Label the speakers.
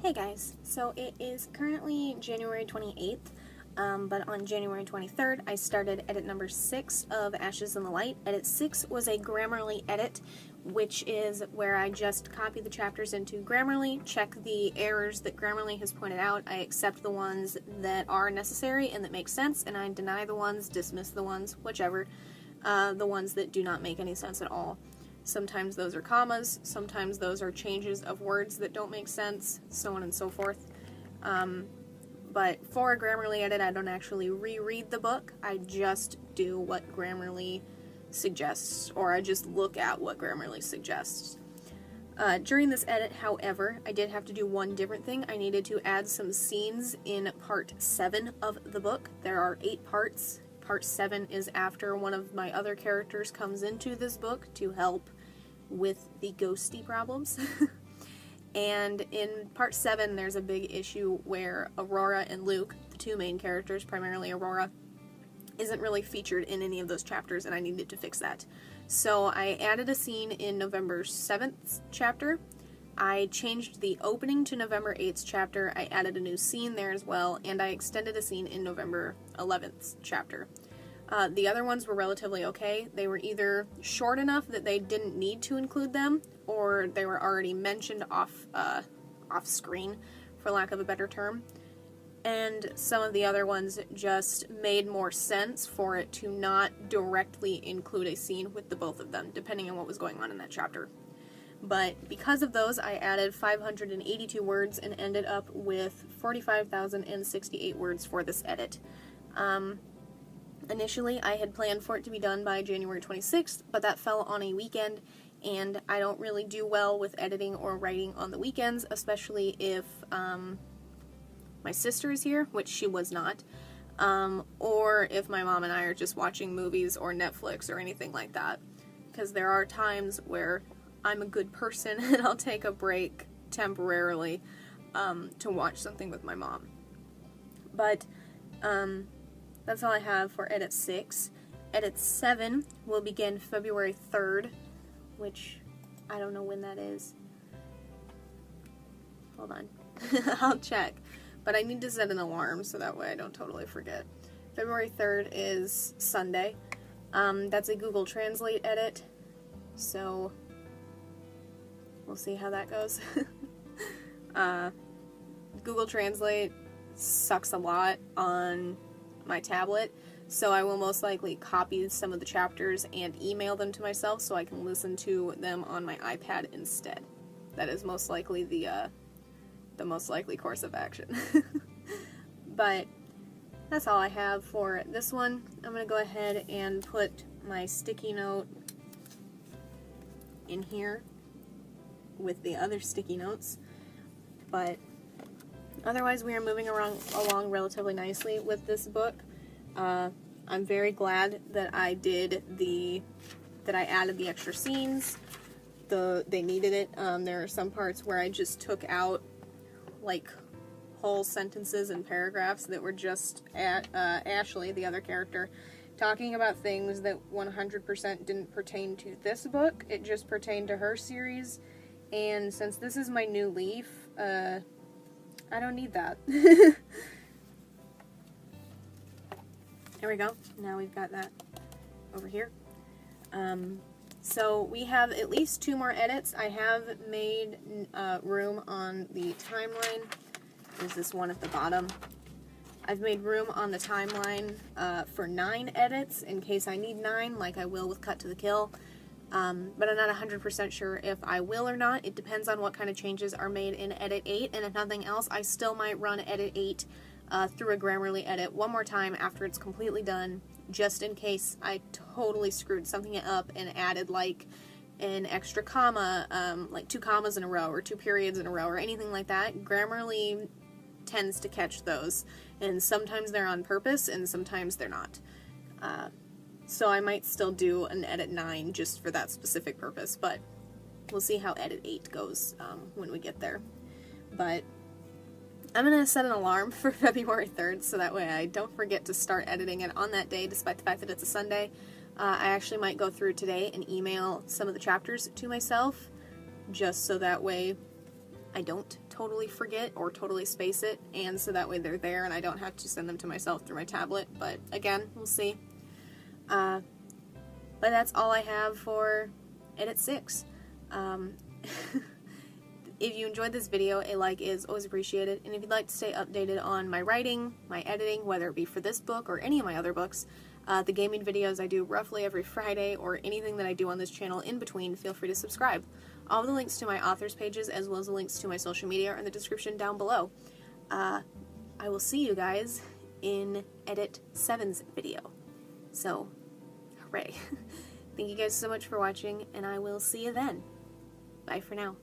Speaker 1: Hey guys, so it is currently January 28th, but on January 23rd I started edit number 6 of Ashes in the Light. Edit 6 was a Grammarly edit, which is where I just copy the chapters into Grammarly, check the errors that Grammarly has pointed out, I accept the ones that are necessary and that make sense, and I deny the ones, dismiss the ones, whichever, the ones that do not make any sense at all. Sometimes those are commas, sometimes those are changes of words that don't make sense, so on and so forth. But for a Grammarly edit, I don't actually reread the book, I just do what Grammarly suggests, or I just look at what Grammarly suggests. During this edit, however, I did have to do one different thing. I needed to add some scenes in part 7 of the book. There are 8 parts. Part 7 is after one of my other characters comes into this book to help with the ghosty problems. And in part 7 there's a big issue where Aurora and Luke, the two main characters, primarily Aurora, isn't really featured in any of those chapters, and I needed to fix that. So I added a scene in November 7th chapter. I changed the opening to November 8th chapter, I added a new scene there as well, and I extended a scene in November 11th chapter. The other ones were relatively okay. They were either short enough that they didn't need to include them, or they were already mentioned off screen, for lack of a better term. And some of the other ones just made more sense for it to not directly include a scene with the both of them, depending on what was going on in that chapter. But because of those, I added 582 words and ended up with 45,068 words for this edit. Initially, I had planned for it to be done by January 26th, but that fell on a weekend, and I don't really do well with editing or writing on the weekends, especially if my sister is here, which she was not, or if my mom and I are just watching movies or Netflix or anything like that, because there are times where I'm a good person and I'll take a break temporarily to watch something with my mom. But that's all I have for Edit 6. Edit 7 will begin February 3rd, which I don't know when that is. Hold on. I'll check. But I need to set an alarm so that way I don't totally forget. February 3rd is Sunday. That's a Google Translate edit, so we'll see how that goes. Google Translate sucks a lot on my tablet, so I will most likely copy some of the chapters and email them to myself so I can listen to them on my iPad instead. That is most likely the most likely course of action. But that's all I have for this one. I'm going to go ahead and put my sticky note in here with the other sticky notes, but otherwise we are moving along relatively nicely with this book. I'm very glad that I added the extra scenes. They needed it. There are some parts where I just took out like whole sentences and paragraphs that were just Ashley, the other character, talking about things that 100% didn't pertain to this book. It just pertained to her series, and since this is my new leaf, I don't need that. There we go. Now we've got that over here. So we have at least 2 more edits. I have made room on the timeline. There's this one at the bottom. I've made room on the timeline for 9 edits in case I need 9, like I will with Cut to the Kill. But I'm not 100% sure if I will or not. It depends on what kind of changes are made in Edit 8, and if nothing else, I still might run Edit 8 through a Grammarly edit one more time after it's completely done, just in case I totally screwed something up and added like an extra comma, like 2 commas in a row or 2 periods in a row or anything like that. Grammarly tends to catch those, and sometimes they're on purpose and sometimes they're not. So I might still do an Edit 9 just for that specific purpose, but we'll see how Edit 8 goes when we get there. But I'm going to set an alarm for February 3rd so that way I don't forget to start editing it on that day, despite the fact that it's a Sunday. I actually might go through today and email some of the chapters to myself, just so that way I don't totally forget or totally space it, and so that way they're there and I don't have to send them to myself through my tablet, but again, we'll see. But that's all I have for Edit 6. If you enjoyed this video, a like is always appreciated, and if you'd like to stay updated on my writing, my editing, whether it be for this book or any of my other books, the gaming videos I do roughly every Friday, or anything that I do on this channel in between, feel free to subscribe. All the links to my authors pages, as well as the links to my social media, are in the description down below. I will see you guys in Edit 7's video. So, hooray. Thank you guys so much for watching, and I will see you then. Bye for now.